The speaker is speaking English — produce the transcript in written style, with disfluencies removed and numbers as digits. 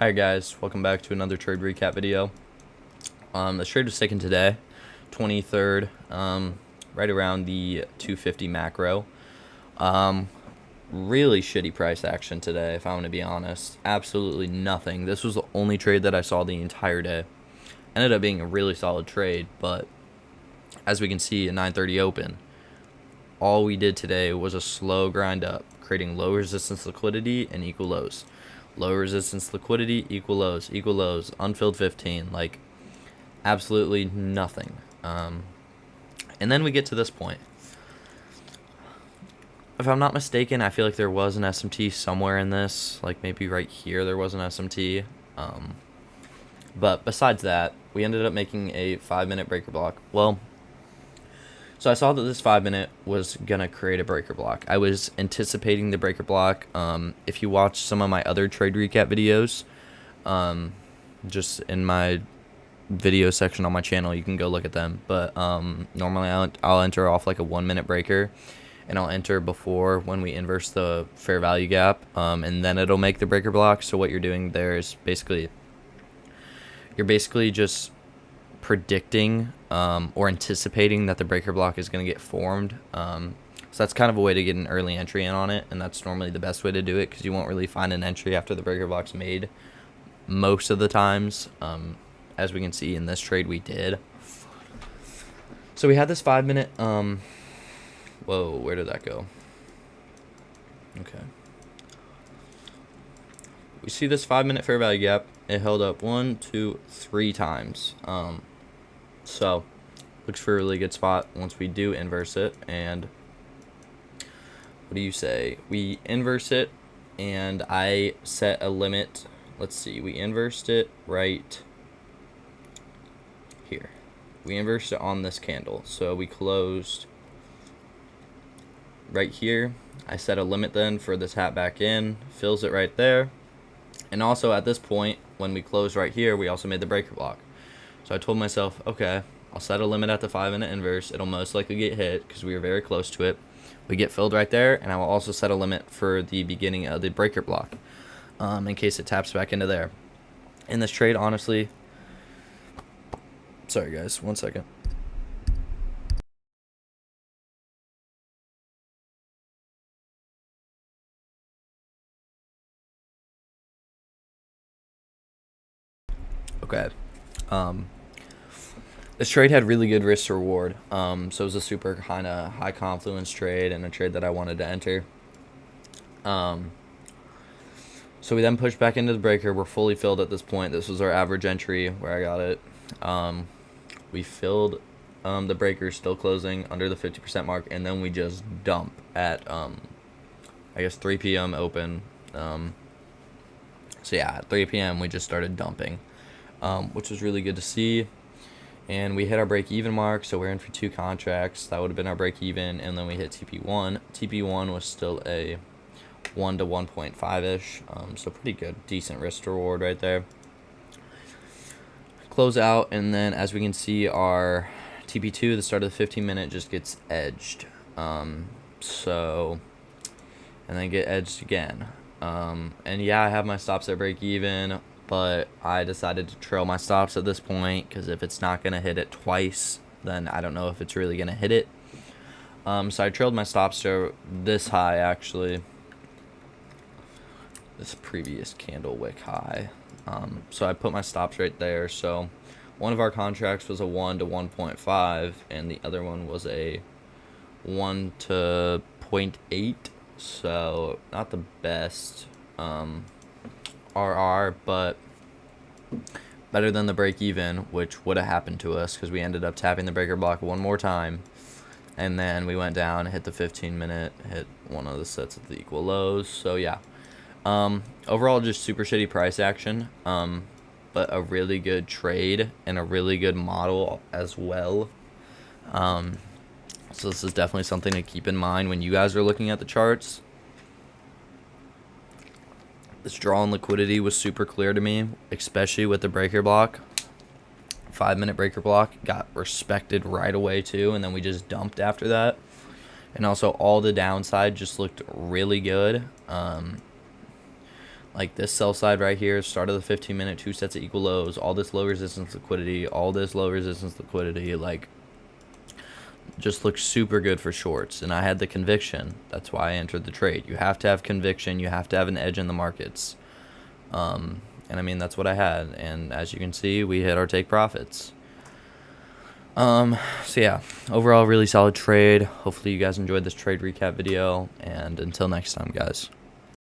Alright guys, welcome back to another trade recap video. This trade was taken today, 23rd, right around the 250 macro. Really shitty price action today, if I'm going to be honest. Absolutely nothing. This was the only trade that I saw the entire day. Ended up being a really solid trade, but as we can see at 9:30 open, all we did today was a slow grind up, creating low resistance liquidity and equal lows. Low resistance liquidity, equal lows, unfilled 15, like absolutely nothing. And then we get to this point. If I'm not mistaken, I feel like there was an SMT somewhere in this, like maybe right here there was an SMT. But besides that, we ended up making a 5-minute breaker block. Well, so I saw that this 5-minute was going to create a breaker block. I was anticipating the breaker block. If you watch some of my other trade recap videos, just in my video section on my channel, you can go look at them. But normally I'll enter off like a 1-minute breaker, and I'll enter before when we inverse the fair value gap, and then it'll make the breaker block. So what you're doing there is you're basically just predicting or anticipating that the breaker block is going to get formed. So that's kind of a way to get an early entry in on it, and that's normally the best way to do it because you won't really find an entry after the breaker block's made most of the times. As we can see in this trade, we did. So we had this 5-minute. Whoa, where did that go? Okay. We see this 5-minute fair value gap. It held up 1, 2, 3 times. So looks for a really good spot once we do inverse it. And what do you say? We inverse it, and I set a limit. Let's see. We inversed it right here. We inversed it on this candle. So we closed right here. I set a limit then for the tap back in, fills it right there. And also at this point, when we closed right here, we also made the breaker block. So I told myself, okay, I'll set a limit at the 5-minute inverse. It'll most likely get hit because we were very close to it. We get filled right there, and I will also set a limit for the beginning of the breaker block in case it taps back into there. In this trade, honestly, sorry guys, 1 second. Okay. This trade had really good risk to reward. So it was a super kind of high confluence trade and a trade that I wanted to enter. So we then pushed back into the breaker. We're fully filled at this point. This was our average entry where I got it. We filled the breaker, still closing under the 50% mark, and then we just dump at I guess 3 p.m. open. So yeah, at 3 p.m. we just started dumping, which was really good to see. And we hit our break-even mark, so we're in for 2 contracts. That would have been our break-even, and then we hit TP1. TP1 was still a 1 to 1.5-ish, so pretty good, decent risk to reward right there. Close out, and then as we can see, our TP2, the start of the 15-minute, just gets edged. And then get edged again. And yeah, I have my stops at break-even, but I decided to trail my stops at this point because if it's not going to hit it twice, then I don't know if it's really going to hit it. So I trailed my stops to this high, actually. This previous candle wick high. So I put my stops right there. So one of our contracts was a 1 to 1.5, and the other one was a 1 to 0.8. So not the best RR, but better than the break even, which would have happened to us because we ended up tapping the breaker block one more time, and then we went down, hit the 15-minute, hit one of the sets of the equal lows. So yeah, overall just super shitty price action, but a really good trade and a really good model as well. So this is definitely something to keep in mind when you guys are looking at the charts. This draw on liquidity was super clear to me, especially with the breaker block. 5-minute breaker block got respected right away too, and then we just dumped after that. And also all the downside just looked really good. Like this sell side right here, start of the 15-minute, 2 sets of equal lows, all this low resistance liquidity, all this low resistance liquidity, like just looks super good for shorts. And I had the conviction. That's why I entered the trade. You have to have conviction. You have to have an edge in the markets. And I mean, that's what I had. And as you can see, we hit our take profits. So yeah, overall really solid trade. Hopefully you guys enjoyed this trade recap video, and until next time, guys.